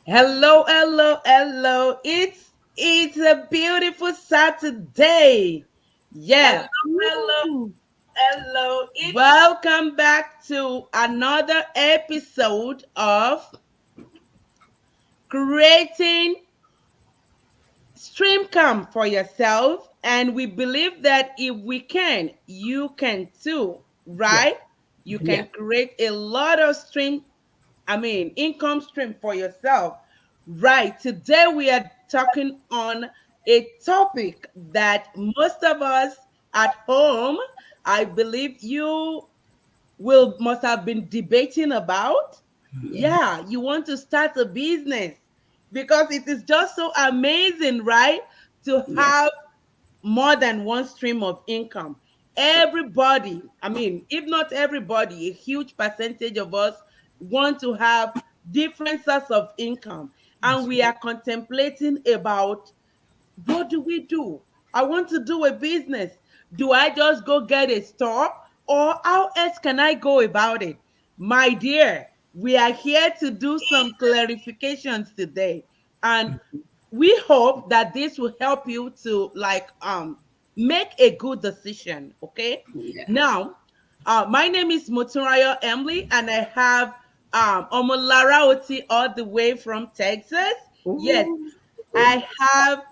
Hello, hello, hello. It's a beautiful Saturday. Yeah. Hello, Woo! hello. Welcome back to another episode of Creating Streamcam for yourself. And we believe that if we can, you can too, Yeah, right? You yeah, can create a lot of income stream for yourself. Right. Today we are talking on a topic that most of us at home, I believe you will must have been debating about. yeah, Yeah, you want to start a business because it is just so amazing, right? To yeah. have more than one stream of income. Everybody, if not everybody, a huge percentage of us want to have different sorts of income. And That's we right. are contemplating about what do we do? I want to do a business. Do I just go get a store or how else can I go about it? My dear, we are here to do some clarifications today. And we hope that this will help you to make a good decision. Okay, Yeah. now my name is Motunrayo Emily and I have Omolara Oti all the way from Texas. Yes, Ooh, I have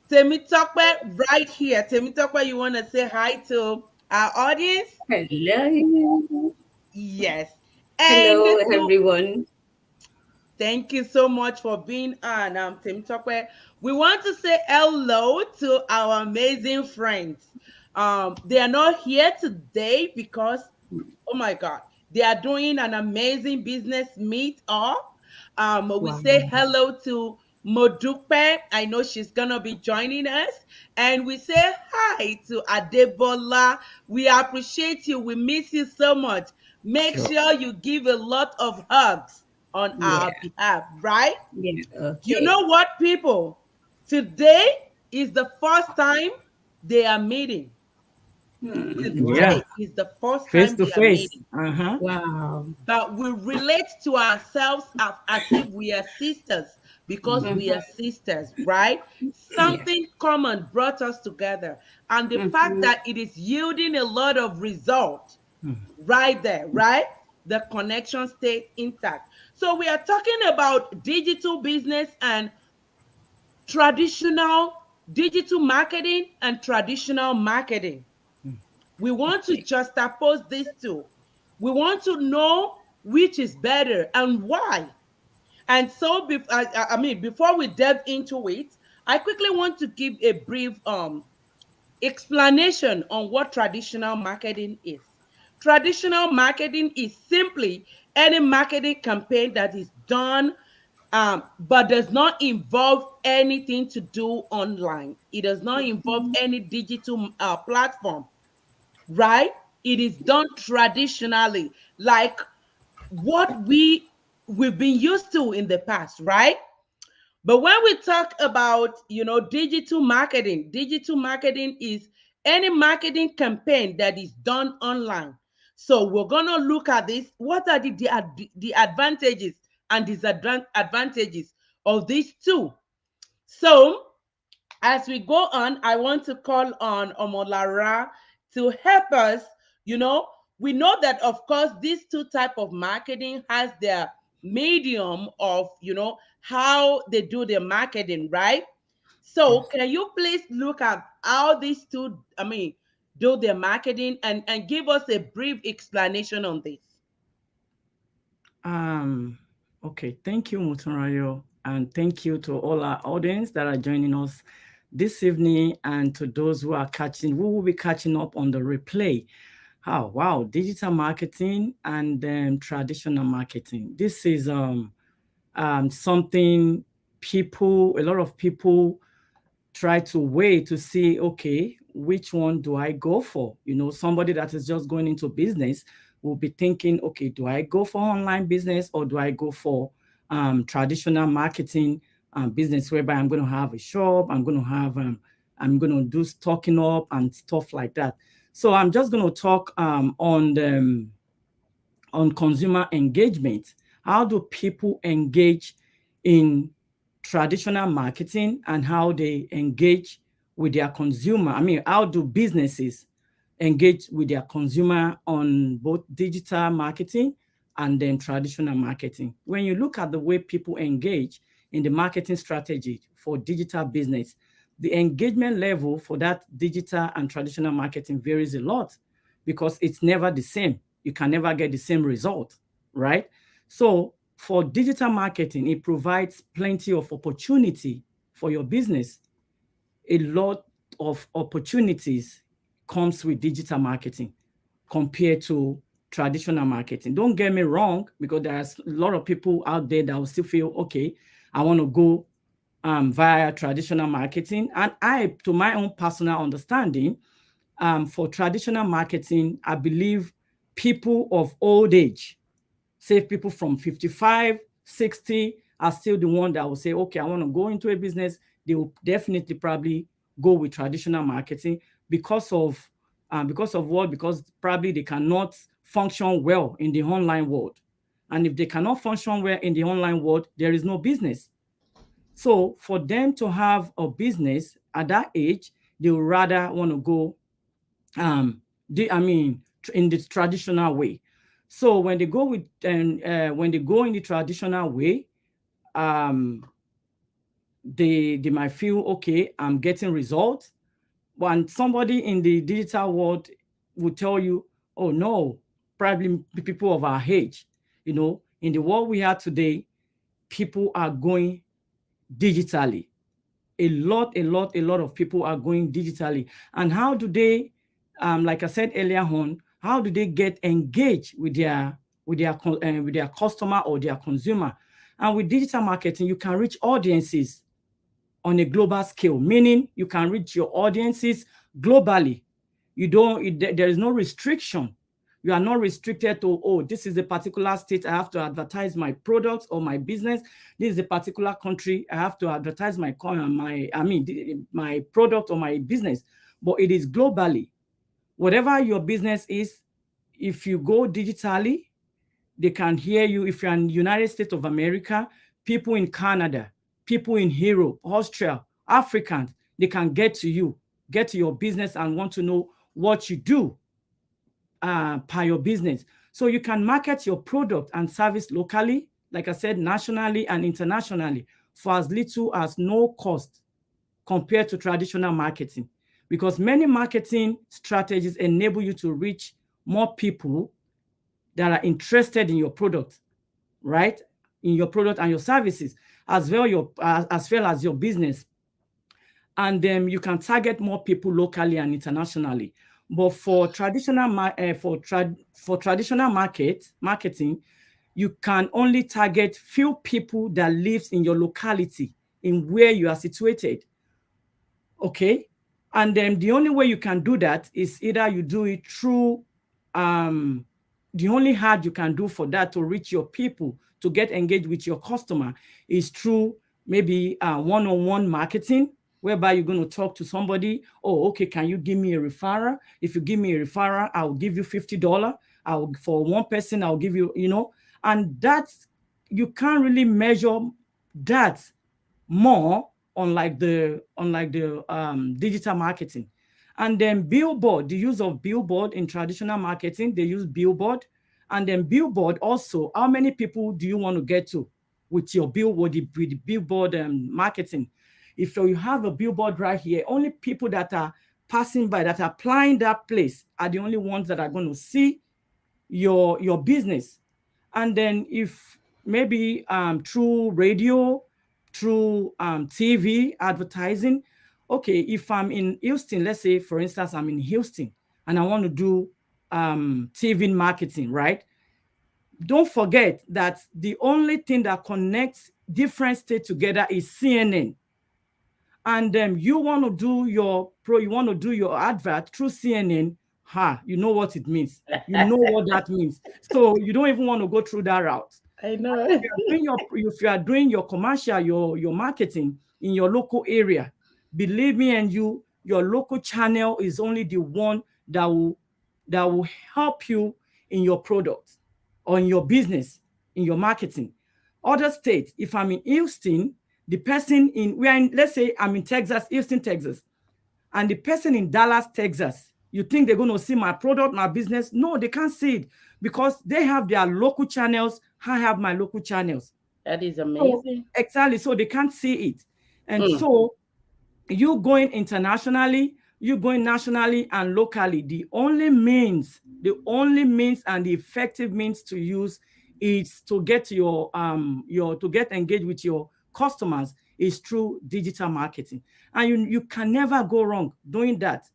Temitope right here. Temitope, you want to say hi to our audience? hello. Yes, and Hello, to everyone. thank you so much for being on, Tim Tokwe. We want to say hello to our amazing friends. They are not here today because, oh my God, they are doing an amazing business meet up. We Wow. say hello to Modupe. I know she's gonna be joining us, and we say hi to Adebola. We appreciate you. We miss you so much. Make Sure. sure you give a lot of hugs on our Yeah, behalf, right? yeah. You Okay. know what, people? Today is the first time they are meeting. Wow. Today Yeah, is the first face time to they are face. meeting. Uh-huh. Wow. But we relate to ourselves as if we are sisters because we are Mm-hmm. sisters, right? Yeah. Something common brought us together. And the fact Mm-hmm. that it is yielding a lot of result right there, right? The connection stay intact. So we are talking about digital business and traditional digital marketing and traditional marketing. We want to Okay. juxtapose these two. We want to know which is better and why. And so, before we delve into it, I quickly want to give a brief explanation on what traditional marketing is. Traditional marketing is simply any marketing campaign that is done but does not involve anything to do online. It does not involve Mhm. any digital platform, right? It is done traditionally, like what we've been used to in the past, right? But when we talk about, digital marketing is any marketing campaign that is done online. So we're gonna look at this. What are the advantages and disadvantages of these two? So as we go on, I want to call on Omolara to help us. You know, we know that of course these two type of marketing has their medium of how they do their marketing, right? So Yes. can you please look at how these two, do their marketing and give us a brief explanation on this? Um, okay, thank you, Mutunrayo, and thank you to all our audience that are joining us this evening, and to those who are catching, who will be catching up on the replay. Oh, wow, digital marketing and traditional marketing. This is something a lot of people try to weigh to see, okay, which one do I go for? Somebody that is just going into business will be thinking, okay, do I go for online business or do I go for traditional marketing business, whereby I'm going to have a shop, I'm going to do stocking up and stuff like that. So I'm just going to talk on consumer engagement. How do people engage in traditional marketing and how they engage with their consumer. I mean, how do businesses engage with their consumer on both digital marketing and then traditional marketing? When you look at the way people engage in the marketing strategy for digital business, the engagement level for that digital and traditional marketing varies a lot because it's never the same. You can never get the same result, right? So for digital marketing, it provides plenty of opportunity for your business. A lot of opportunities comes with digital marketing compared to traditional marketing. Don't get me wrong, because there's a lot of people out there that will still feel, okay, I want to go via traditional marketing. And I, to my own personal understanding, for traditional marketing, I believe people of old age, say people from 55, 60, are still the one that will say, okay, I want to go into a business. They will definitely probably go with traditional marketing because of what? Because probably they cannot function well in the online world. And if they cannot function well in the online world, there is no business. So for them to have a business at that age, they would rather want to go in the traditional way. So when they go with when they go in the traditional way, they might feel, okay, I'm getting results. When somebody in the digital world would tell you, oh no, probably people of our age, in the world we are today, people are going digitally. A lot of people are going digitally. And how do they, like I said earlier on, how do they get engaged with their customer or their consumer? And with digital marketing, you can reach audiences on a global scale, meaning you can reach your audiences globally. There is no restriction. You are not restricted to, oh, this is a particular state, I have to advertise my products or my business. This is a particular country, I have to advertise my product or my business. But it is globally. Whatever your business is, if you go digitally, they can hear you. If you're in the United States of America, people in Canada, people in Europe, Austria, Africans, they can get to you, get to your business and want to know what you do per your business. So you can market your product and service locally, like I said, nationally and internationally for as little as no cost compared to traditional marketing. Because many marketing strategies enable you to reach more people that are interested in your product, right? In your product and your services, as well as your business. And then you can target more people locally and internationally. But for traditional marketing, you can only target few people that lives in your locality, in where you are situated. Okay, and then the only way you can do that is either you do it through the only hard you can do for that to reach your people, to get engaged with your customer, is through maybe one-on-one marketing, whereby you're going to talk to somebody. Oh, okay, can you give me a referral? If you give me a referral, I'll give you $50. For one person, I'll give you, and that you can't really measure that more unlike the digital marketing. And then billboard, the use of billboard in traditional marketing, they use billboard. And then billboard also, how many people do you want to get to with your billboard, with the billboard marketing? If you have a billboard right here, only people that are passing by, that are applying that place, are the only ones that are going to see your business. And then if maybe through radio, through TV advertising, okay, if I'm in Houston, let's say, for instance, I'm in Houston and I want to do TV marketing, right? Don't forget that the only thing that connects different states together is CNN. And you want to do your advert through CNN, you know what it means. You know what that means. So you don't even want to go through that route. I know. If you are doing your commercial, your marketing in your local area, believe me, and your local channel is only the one that will help you in your product or in your business, in your marketing. other states. If I'm in Houston, the person let's say I'm in Texas, Houston, Texas, and the person in Dallas, Texas, you think they're going to see my product, my business? No, they can't see it because they have their local channels. I have my local channels. That is amazing. So, exactly. So they can't see it. And so you going internationally, you going nationally and locally, the only means and the effective means to use is to get to get engaged with your customers is through digital marketing. And you can never go wrong doing that.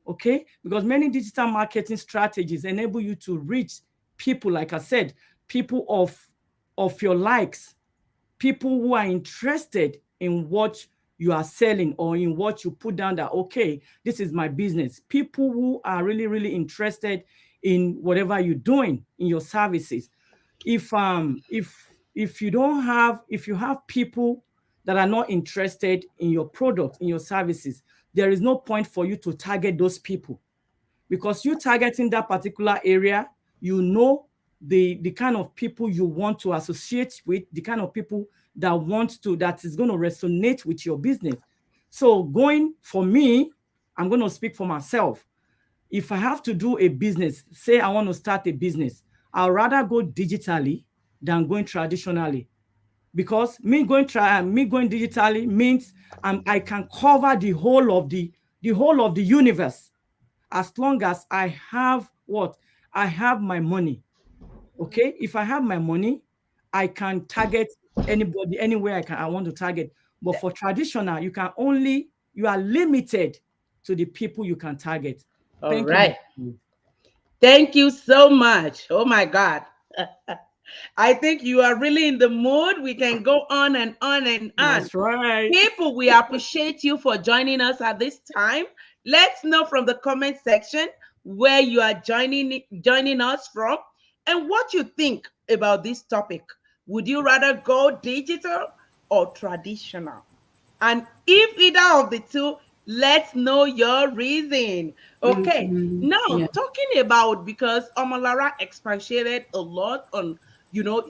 Okay? Because many digital marketing strategies enable you to reach people, like I said, people of your likes, people who are interested in what you are selling or in what you put down that, okay, this is my business. People who are really, really interested in whatever you're doing in your services. If you have people that are not interested in your product, in your services, there is no point for you to target those people, because you targeting that particular area, you know the kind of people you want to associate with, the kind of people that is going to resonate with your business. So for me, I'm going to speak for myself. If I have to do a business, say I want to start a business, I'd rather go digitally than going traditionally, because me going digitally means I can cover the whole of the universe, as long as I have my money. Okay, if I have my money, I can target anybody anywhere I want to target. But for traditional, you are limited to the people you can target. All Thank right. you. Thank you so much. Oh my God. I think you are really in the mood. We can go on and on and on. That's right. People, we appreciate you for joining us at this time. Let's know from the comment section where you are joining us from and what you think about this topic. Would you rather go digital or traditional? And if either of the two, let's know your reason. Okay. Now, Yeah. talking about, because Omolara expatiated a lot on,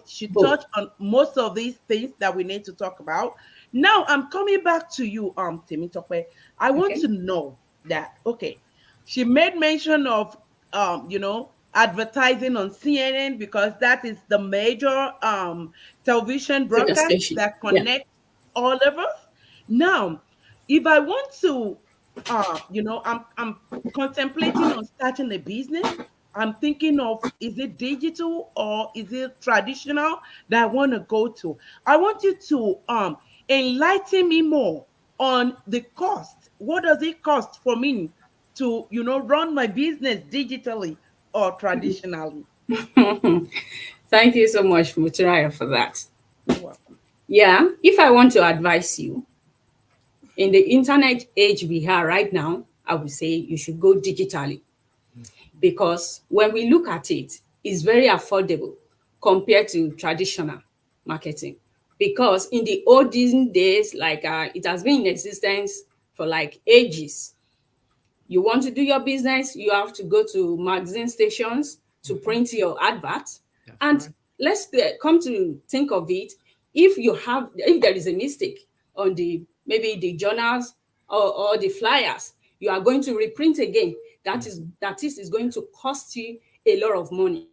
she Both. touched on most of these things that we need to talk about. Now, I'm coming back to you, Temitope. I want Okay. to know that, okay, she made mention of, advertising on CNN, because that is the major television Radio broadcast station. that Yeah. connects all of us. Now, if I want to, I'm contemplating on starting a business. I'm thinking of, is it digital or is it traditional that I want to go to? I want you to enlighten me more on the cost. What does it cost for me to, run my business digitally or traditionally? Thank you so much, Muturaya, for that. You're welcome. Yeah, if I want to advise you, in the internet age we are right now, I would say you should go digitally, because when we look at it, it's very affordable compared to traditional marketing. Because in the olden days, like it has been in existence for like ages. You want to do your business, you have to go to magazine stations to print your advert. That's And right. let's come to think of it, if there is a mistake on maybe the journals or the flyers, you are going to reprint again. That is going to cost you a lot of money.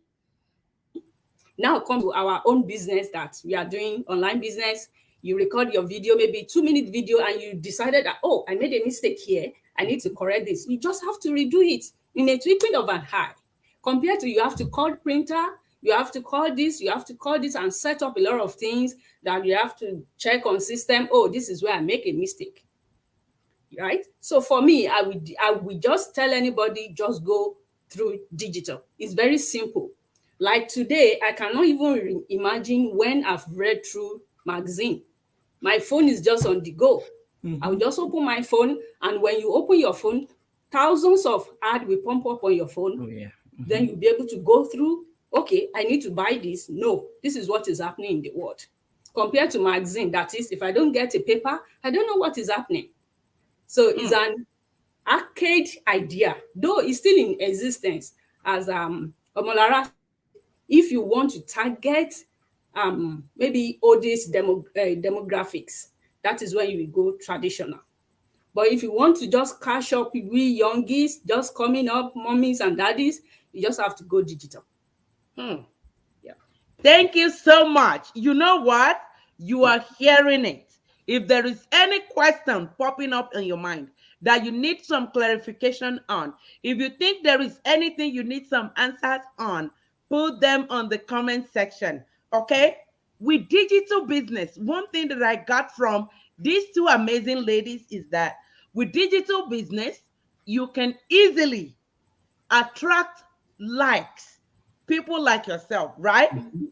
Now come to our own business that we are doing, online business. You record your video, maybe 2-minute video, and you decided that, oh, I made a mistake here, I need to correct this. You just have to redo it in a twinkling of an eye. Compared to, you have to call printer, you have to call this, you have to call this, and set up a lot of things that you have to check on system. Oh, this is where I make a mistake. Right? So for me, I would just tell anybody, just go through digital. It's very simple. Like today, I cannot even imagine when I've read through magazine. My phone is just on the go. I will just open my phone, and when you open your phone, thousands of ads will pump up on your phone. Oh yeah. Then you'll be able to go through, okay, I need to buy this. No, this is what is happening in the world. Compared to magazine, that is, if I don't get a paper, I don't know what is happening. So it's an arcade idea, though it's still in existence. As Omolara, if you want to target maybe oldest demographics, that is when you will go traditional. But if you want to just catch up with we youngies just coming up, mommies and daddies, you just have to go digital. Hmm. Yeah. Thank you so much. You know what? You are hearing it. If there is any question popping up in your mind that you need some clarification on, if you think there is anything you need some answers on, put them on the comment section. Okay? With digital business, one thing that I got from these two amazing ladies is that with digital business, you can easily attract likes, people like yourself, right?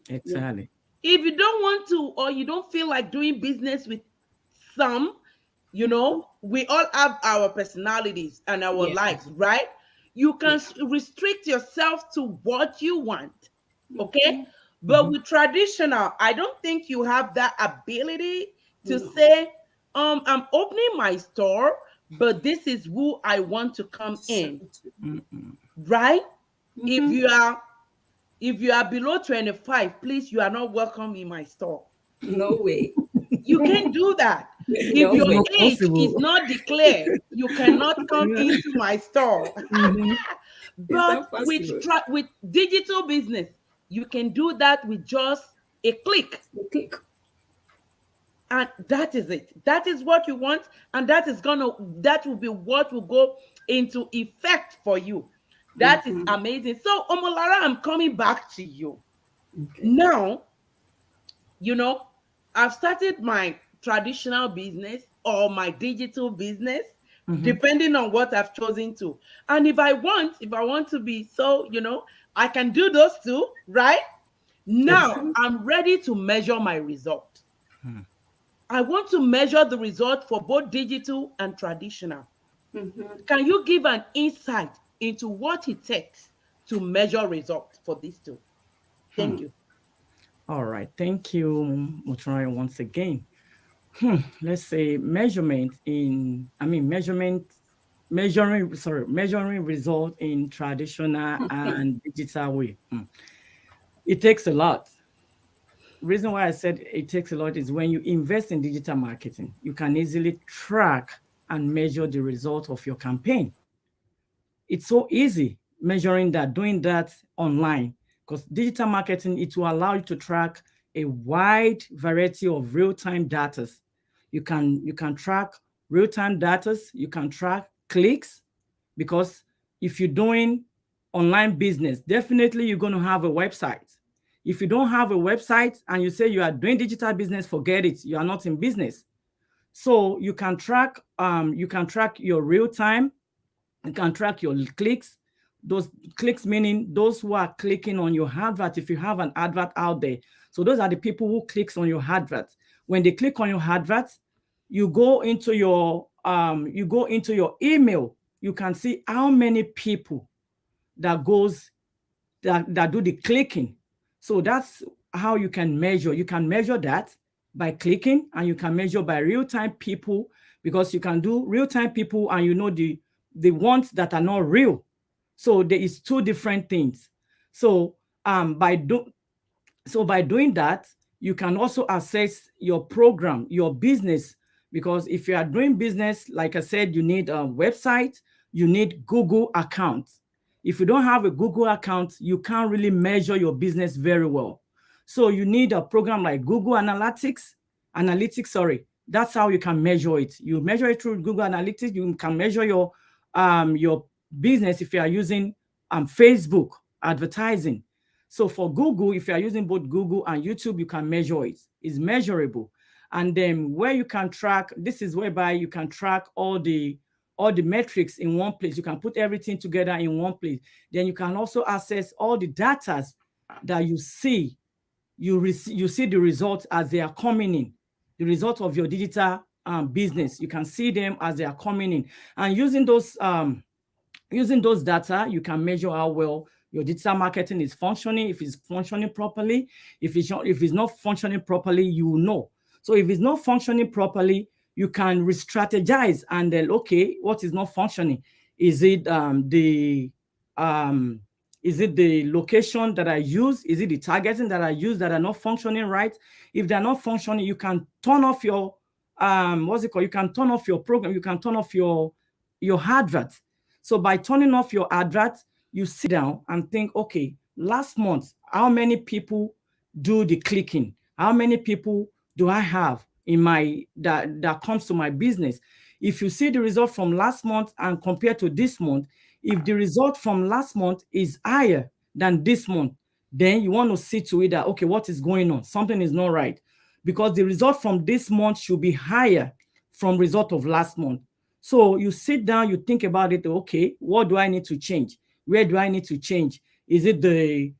Exactly. If you don't want to, or you don't feel like doing business with some, we all have our personalities and our Yeah. likes, right? You can restrict yourself to what you want, okay? But with traditional, I don't think you have that ability to No. say, I'm opening my store, but this is who I want to come in, right? If you are below 25, please, you are not welcome in my store. No way. You can't do that. If No your It's way. not age is possible. not declared, you cannot come Yeah. into my store. Mhm. It's But not possible. with digital business, you can do that with just a click. You click. And that is it. That is what you want, and that will be what will go into effect for you. That is amazing. So, Omolara, I'm coming back to you. Okay. Now, I've started my traditional business or my digital business, depending on what I've chosen to. And if I want to be so, I can do those two, right? Now Exactly. I'm ready to measure my result. I want to measure the result for both digital and traditional. Can you give an insight into what it takes to measure results for these two? Thank you. All right. Thank you, Mutrai, once again. Let's say measuring result in traditional and digital way. It takes a lot. Reason why I said it takes a lot is when you invest in digital marketing, you can easily track and measure the result of your campaign. It's so easy measuring that, doing that online, because digital marketing, it will allow you to track a wide variety of real-time data. You can track real-time data, you can track clicks, because if you're doing online business, definitely you're going to have a website. If you don't have a website and you say you are doing digital business, forget it. You are not in business. So you can track your real time, you can track your clicks. Those clicks meaning those who are clicking on your advert, if you have an advert out there. So those are the people who clicks on your advert. When they click on your advert, you go into your email. You can see how many people that do the clicking. So that's how you can measure. You can measure that by clicking, and you can measure by real-time people, because you can do real-time people and the ones that are not real. So there is two different things. So by doing that, you can also assess your program, your business, because if you are doing business, like I said, you need a website, you need Google account. If you don't have a Google account, you can't really measure your business very well. So you need a program like Google Analytics, sorry. That's how you can measure it. You measure it through Google Analytics. You can measure your business if you are using Facebook advertising. So for Google, if you are using both Google and YouTube, you can measure it. It's measurable. And then where you can track, this is whereby you can track all the metrics in one place. You can put everything together in one place. Then you can also access all the data that you see. You see the results as they are coming in. The result of your digital business. You can see them as they are coming in. And using those data, you can measure how well your digital marketing is functioning, if it's functioning properly. If it's not functioning properly, you will know. So if it's not functioning properly, you can re-strategize and then, okay, what is not functioning? Is it Is it the location that I use? Is it the targeting that I use that are not functioning right? If they're not functioning, you can turn off your what's it called? You can turn off your program. You can turn off your advert. So by turning off your advert, you sit down and think, okay, last month, how many people do the clicking? How many people do I have in my that comes to my business? If you see the result from last month and compare to this month, if the result from last month is higher than this month, then you want to see to it that, okay, what is going on? Something is not right, because the result from this month should be higher from result of last month. So you sit down, you think about it. Okay, what do I need to change? Where do I need to change? Is it the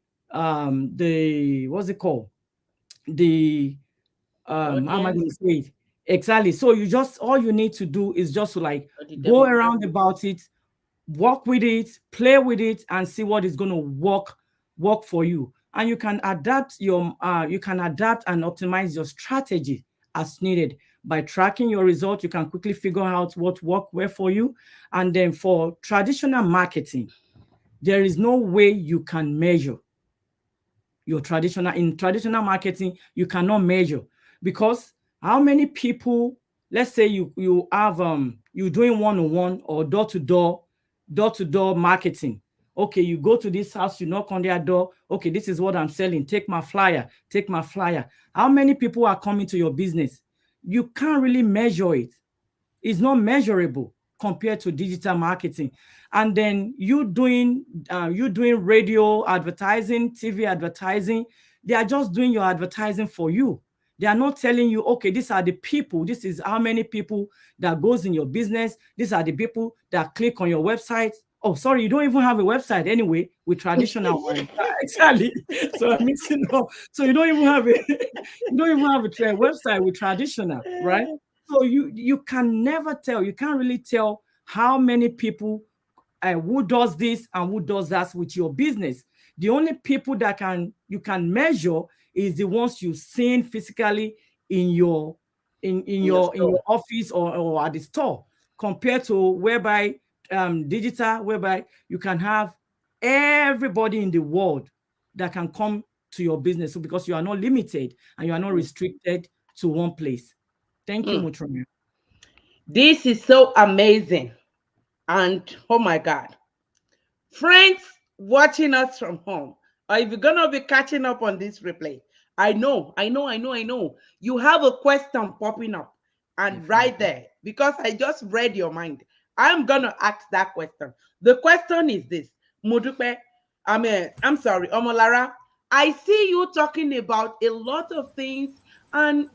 what's it called? The how am I going to say it? Exactly. So you just, all you need to do is just to like go around about it, work with it, play with it, and see what is going to work for you. And you can adapt and optimize your strategy as needed. By tracking your results, you can quickly figure out what worked well for you. And then for traditional marketing, there is no way you can measure your traditional marketing. You cannot measure, because how many people, let's say you have you're doing one-on-one or door-to-door marketing. Okay, you go to this house, you knock on their door. Okay, this is what I'm selling. Take my flyer. How many people are coming to your business? You can't really measure it. It's not measurable compared to digital marketing. And then you doing radio advertising, TV advertising. They are just doing your advertising for you. They are not telling you, okay, these are the people. This is how many people that goes in your business. These are the people that click on your website. Oh, sorry, you don't even have a website anyway with traditional one. Exactly. So I'm mixing up. So you don't even have a website with traditional, right? So you can never tell. You can't really tell how many people who does this and who does that with your business. The only people that you can measure is the ones you've seen physically in your office or at the store, compared to whereby digital, whereby you can have everybody in the world that can come to your business. So because you are not limited and you are not restricted to one place. Thank you, Mutronia. This is so amazing. And oh my God. Friends watching us from home, or if you're going to be catching up on this replay, I know. You have a question popping up and right there, because I just read your mind. I'm going to ask that question. The question is this, Modupe, I'm sorry, Omolara, I see you talking about a lot of things, and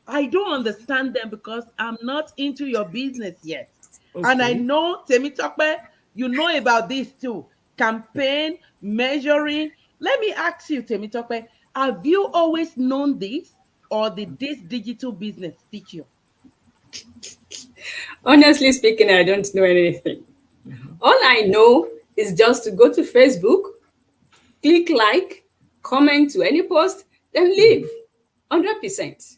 I don't understand them because I'm not into your business yet. Okay. And I know, Temitope, you know about this too. Campaign, measuring. Let me ask you, Temitope, have you always known this, or did this digital business teach you? Honestly speaking, I don't know anything. All I know is just to go to Facebook, click like, comment to any post, then leave. 100%.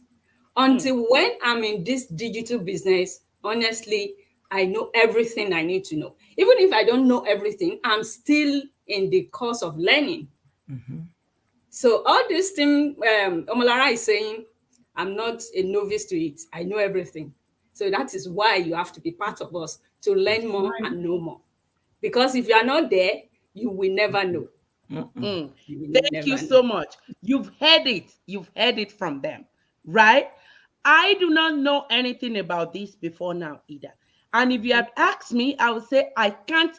Until when I'm in this digital business, honestly, I know everything I need to know. Even if I don't know everything, I'm still in the course of learning. So all this thing Omolara is saying, I'm not a novice to it. I know everything. So that is why you have to be part of us to learn more and know more. Because if you are not there, you will never know. Thank you so much. You've heard it. You've heard it from them, right? I do not know anything about this before now either. And if you had asked me, I would say I can't.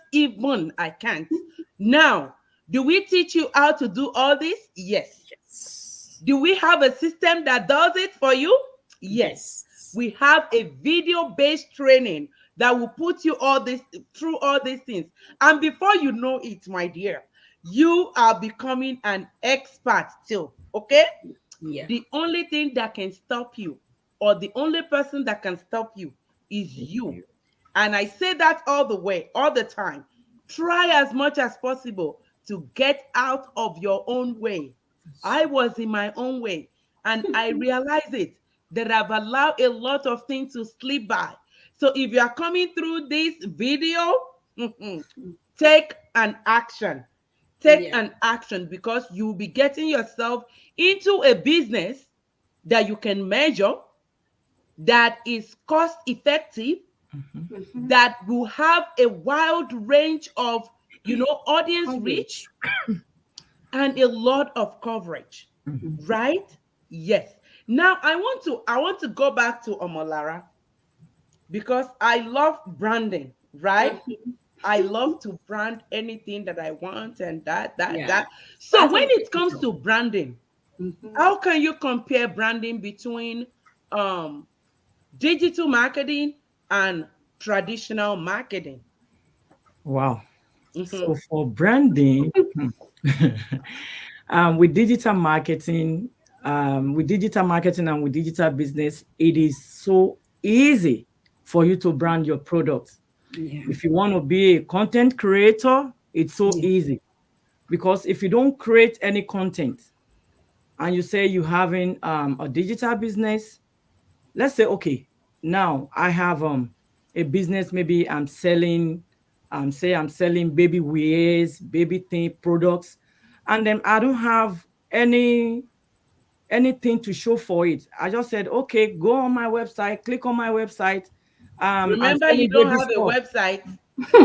Now, do we teach you how to do all this? Yes. Do we have a system that does it for you? Yes. We have a video-based training that will put you through all these things. And before you know it, my dear, you are becoming an expert still, okay? Yeah. The only thing that can stop you, or the only person that can stop you, is you. And I say that all the time. Try as much as possible to get out of your own way. I was in my own way, and I realize it, that I've allowed a lot of things to slip by. So if you are coming through this video, take an action. take an action, because you'll be getting yourself into a business that you can measure, that is cost effective, that will have a wide range of, audience reach and a lot of coverage, right? Yes. Now I want to go back to Omolara, because I love branding, right? I love to brand anything that I want, and that. So That's when what it comes to branding, how can you compare branding between digital marketing and traditional marketing? Wow. So for branding, with digital marketing, and with digital business, it is so easy for you to brand your products. If you want to be a content creator, it's so easy, because if you don't create any content and you say you're having a digital business, let's say, okay, now I have a business, maybe I'm selling baby wears, baby thing products, and then I don't have anything to show for it. I just said, okay, go on my website, click on my website. I'm Remember, you selling don't baby have a stuff. website.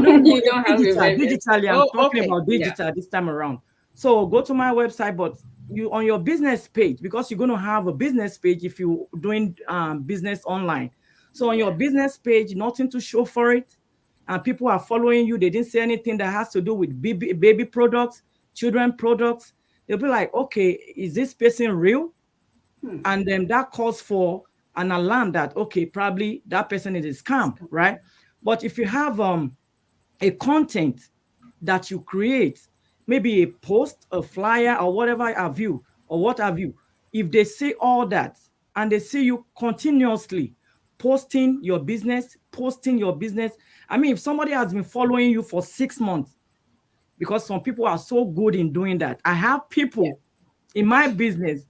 No, You don't have a digitally. I'm talking okay. about digital this time around. So go to my website, but you on your business page, because you're going to have a business page if you're doing business online. So on your business page, nothing to show for it, and people are following you. They didn't say anything that has to do with baby products, children products. They'll be like, okay, is this person real? And then that calls for an alarm that, okay, probably that person is a scam, right? But if you have a content that you create, maybe a post, a flyer, or whatever have you, or what have you, if they see all that and they see you continuously posting your business, I mean, if somebody has been following you for 6 months, because some people are so good in doing that. I have people in my business,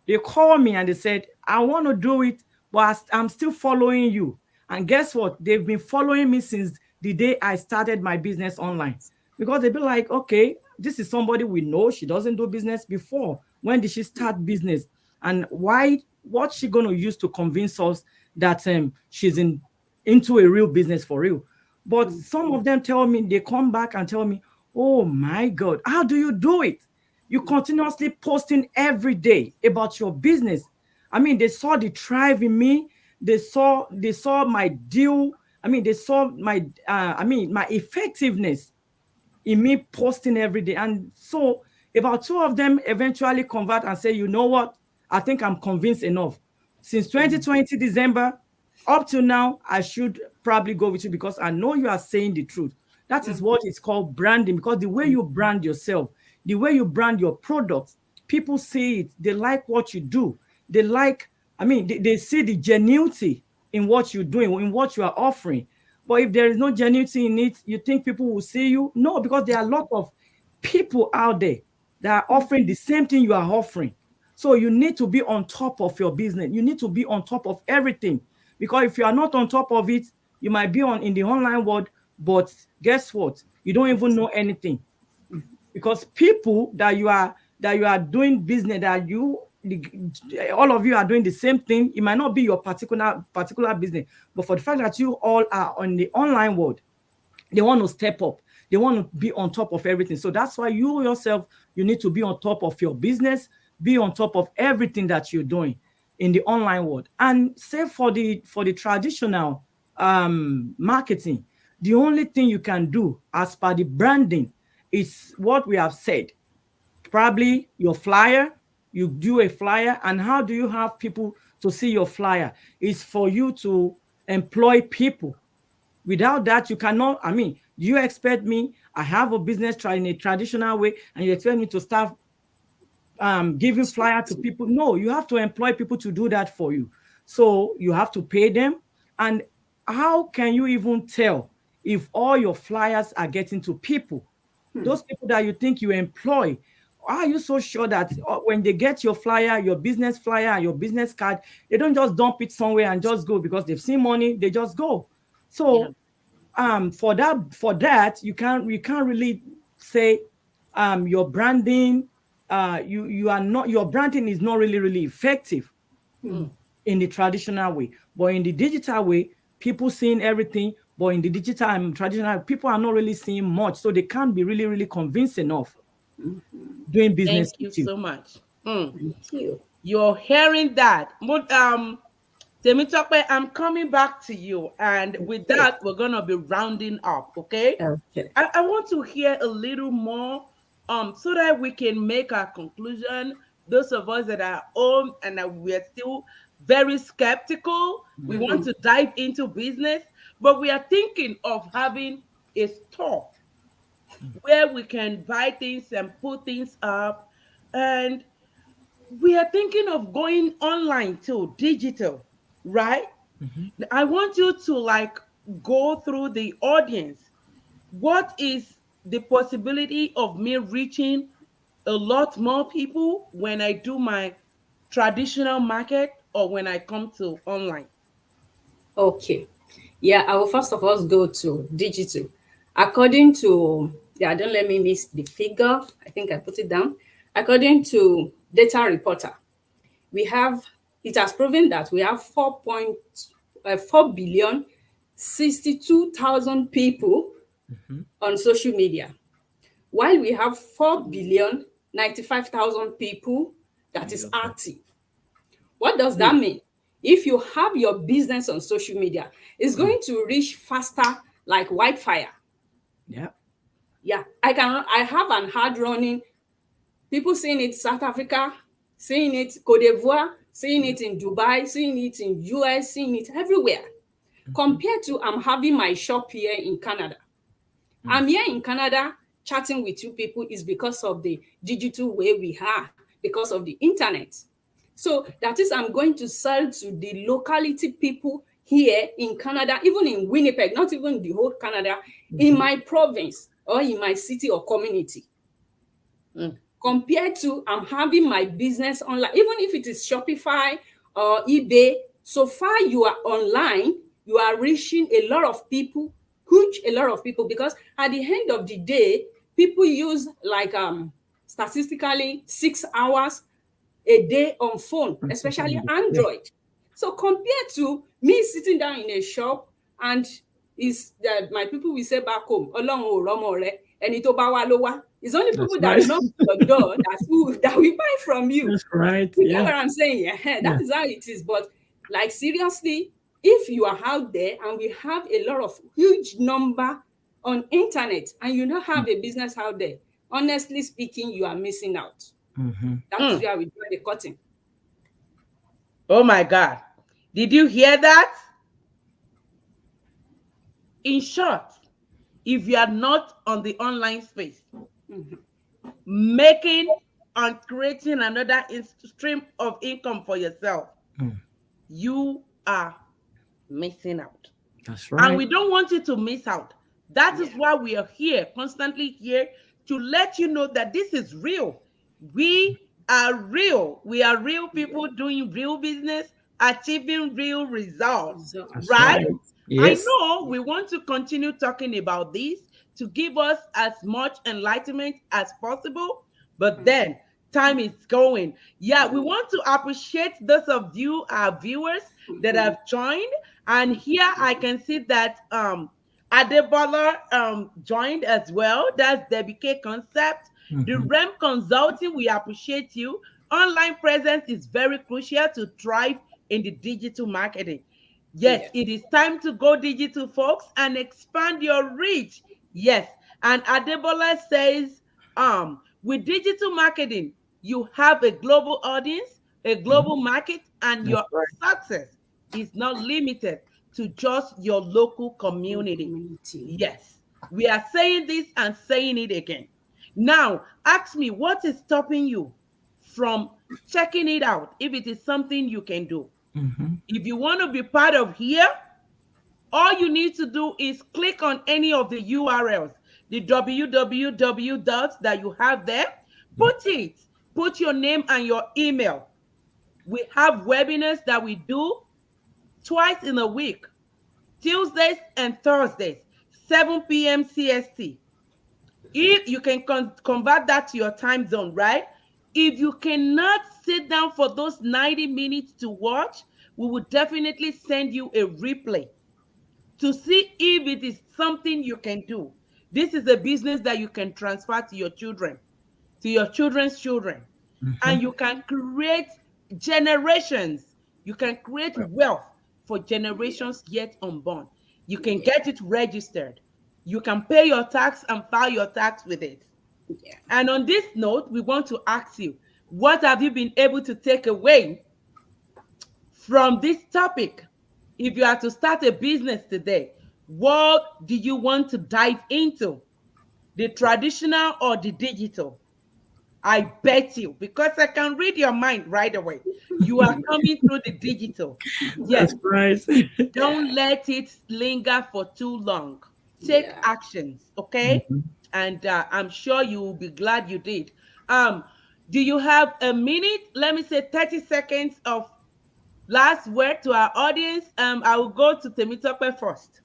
they call me and they said, I want to do it, but I'm still following you. And guess what? They've been following me since the day I started my business online, because they'd be like, okay, this is somebody we know. She doesn't do business before. When did she start business? And what's she going to use to convince us that she's into a real business for real? But some of them tell me, they come back and tell me, oh my God, how do you do it? You continuously posting every day about your business. I mean, they saw the drive in me. They saw my deal. I mean, they saw my my effectiveness in me posting every day. And so about 2 of them eventually convert and say, you know what? I think I'm convinced enough. Since 2020 December up to now, I should probably go with you, because I know you are saying the truth. That is what is called branding, because the way you brand yourself, the way you brand your products, people see it. They like what you do. They like, they see the genuinity in what you're doing, in what you are offering. But if there is no genuinity in it, you think people will see you? No, because there are a lot of people out there that are offering the same thing you are offering. So you need to be on top of your business. You need to be on top of everything, because if you are not on top of it, you might be in the online world, but guess what? You don't even know anything, because people that you are doing business, all of you are doing the same thing. It might not be your particular business, but for the fact that you all are on the online world, they want to step up. They want to be on top of everything. So that's why you yourself, you need to be on top of your business, be on top of everything that you're doing in the online world. And say for the traditional marketing, the only thing you can do as per the branding is what we have said. Probably your flyer, you do a flyer. And how do you have people to see your flyer? It's for you to employ people. Without that, you cannot. Do you expect me? I have a business in a traditional way, and you expect me to start giving flyer to people? No, you have to employ people to do that for you. So you have to pay them. And how can you even tell if all your flyers are getting to people? Those people that you think you employ, are you so sure that when they get your flyer, your business flyer, your business card, they don't just dump it somewhere and just go because they've seen money, they just go? So for that, you can't really say your branding, your branding is not really effective in the traditional way. But in the digital way, people seeing everything. But in the digital and traditional, people are not really seeing much, so they can't be really convincing of doing business Thank you with you. so much. Thank you. You're hearing that. But Temitope, I'm coming back to you. And with Okay. that, we're gonna be rounding up, okay? Okay. I want to hear a little more so that we can make our conclusion. Those of us that are home and that we're still very skeptical, we want to dive into business, but we are thinking of having a store where we can buy things and put things up. And we are thinking of going online too, digital, right? I want you to like go through the audience. What is the possibility of me reaching a lot more people when I do my traditional market or when I come to online? Okay. Yeah, I will first of all go to digital. According to, yeah, don't let me miss the figure. I think I put it down. According to Data Reporter, we have, it has proven that we have 4 billion 62,000 people on social media, while we have 4 billion 95,000 people that is active. What does that mean? If you have your business on social media, it's going to reach faster like wildfire. Yeah. Yeah, I have an ad running, people seeing it South Africa, seeing it Cote d'Ivoire, seeing it in Dubai, seeing it in US, seeing it everywhere. Compared to I'm having my shop here in Canada. I'm here in Canada chatting with you people is because of the digital way we are, because of the internet. So that is, I'm going to sell to the locality people here in Canada, even in Winnipeg, not even the whole Canada, in my province or in my city or community. Compared to I'm having my business online, even if it is Shopify or eBay, so far you are online, you are reaching a lot of people, a lot of people, because at the end of the day, people use like statistically 6 hours a day on phone, especially Android. So compared to me sitting down in a shop, and is that my people will say back home, it's only people that knock your door that we buy from you. That's right. You get what I'm saying? Yeah, that is how it is. But like seriously, if you are out there and we have a lot of huge number on internet and you don't have a business out there, honestly speaking, you are missing out. That is where we draw the curtain. Oh my God. Did you hear that? In short, if you are not on the online space, making and creating another stream of income for yourself, you are missing out. That's right. And we don't want you to miss out. That is why we are here, constantly here, to let you know that this is real. We are real. We are real people doing real business, achieving real results. That's right? Yes. I know we want to continue talking about this to give us as much enlightenment as possible, but then time is going. Yeah, we want to appreciate those of you, our viewers, that have joined. And here I can see that Adebola joined as well. That's Debbie K Concept. The REM Consulting, we appreciate you. Online presence is very crucial to thrive in the digital marketing. Yes, it is time to go digital, folks, and expand your reach. Yes, and Adebola says, with digital marketing, you have a global audience, a global market, and your success is not limited to just your local community. Yes, we are saying this and saying it again. Now, ask me, what is stopping you from checking it out if it is something you can do? If you want to be part of here, all you need to do is click on any of the URLs, the www dots that you have there, put your name and your email. We have webinars that we do twice in a week, Tuesdays and Thursdays, 7 p.m. CST. If you can convert that to your time zone, right? If you cannot sit down for those 90 minutes to watch, we will definitely send you a replay to see if it is something you can do. This is a business that you can transfer to your children, to your children's children, and you can create generations. You can create wealth for generations yet unborn. You can get it registered. You can pay your tax and file your tax with it. Yeah. And on this note, we want to ask you, what have you been able to take away from this topic? If you are to start a business today, what do you want to dive into? The traditional or the digital? I bet you, because I can read your mind right away. You are coming through the digital. Yes. That's right. Don't let it linger for too long. Take Yeah. actions, okay? And I'm sure you will be glad you did. Do you have a minute? Let me say 30 seconds of last word to our audience. I will go to Temitope first.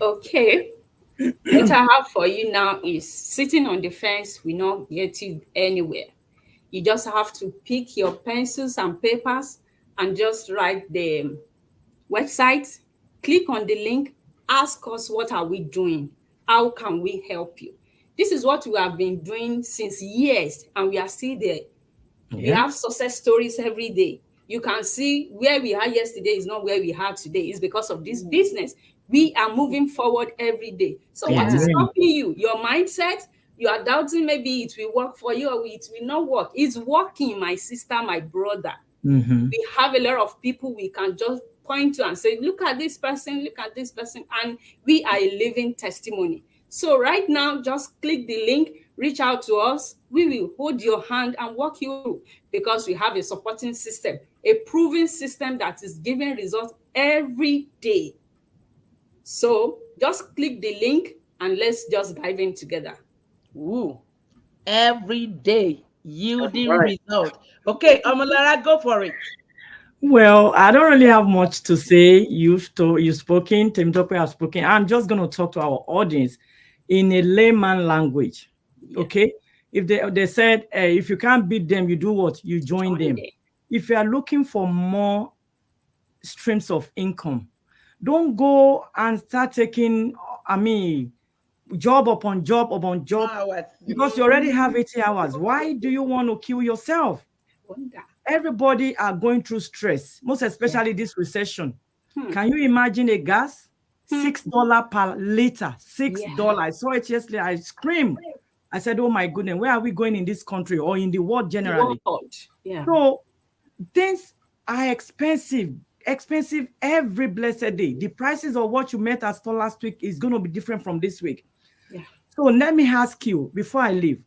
Okay. What I have for you now is sitting on the fence will not get you anywhere. You just have to pick your pencils and papers and just write the website, click on the link, ask us what are we doing? How can we help you? This is what we have been doing since years and we are still there. We have success stories every day. You can see where we are yesterday is not where we are today. It's because of this business. We are moving forward every day. So what is stopping you? Your mindset. You are doubting maybe it will work for you or it will not work. It's working, my sister, my brother. We have a lot of people we can just point to and say, look at this person, and we are a living testimony. So right now, just click the link, reach out to us. We will hold your hand and walk you through because we have a supporting system, a proven system that is giving results every day. So just click the link and let's just dive in together. Ooh, every day yielding result. Okay, Omolara, go for it. Well, I don't really have much to say. You've spoken, Temitope has spoken. I'm just going to talk to our audience in a layman language. Okay, if they said if you can't beat them, you do what? You join them. If you are looking for more streams of income, don't go and start taking job upon job upon job because you already have 80 hours. Why do you want to kill yourself? Everybody are going through stress, most especially this recession. Can you imagine a gas? $6 per liter, $6. I saw it yesterday. I screamed. I said, oh my goodness, where are we going in this country or in the world generally? So things are expensive every blessed day. The prices of what you met at store last week is going to be different from this week. So let me ask you, before I leave,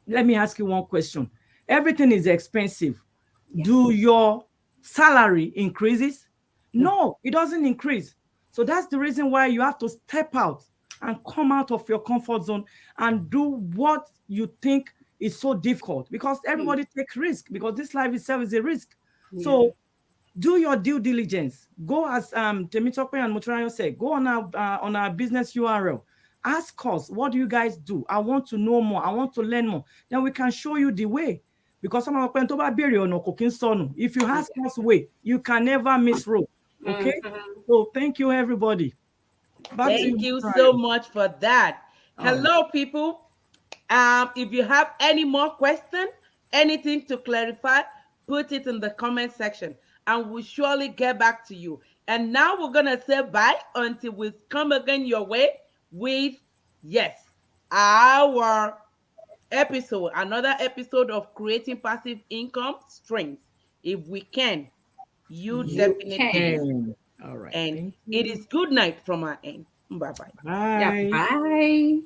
let me ask you one question. Everything is expensive. Do your salary increases? No, it doesn't increase. So that's the reason why you have to step out and come out of your comfort zone and do what you think is so difficult, because everybody takes risk, because this life itself is a risk. So do your due diligence. Go, as Temitope and Motunrayo said, go on our business URL. Ask us, what do you guys do? I want to know more. I want to learn more. Then we can show you the way. Because some of if you ask us way, you can never miss road. Okay? So thank you, everybody. Thank you so much for that. Hello, people. If you have any more questions, anything to clarify, put it in the comment section and we'll surely get back to you. And now we're going to say bye until we come again your way with, our episode, another episode of Creating Passive Income Streams. If we can, you definitely can. All right. And it is good night from our end. Bye-bye. Bye. Bye.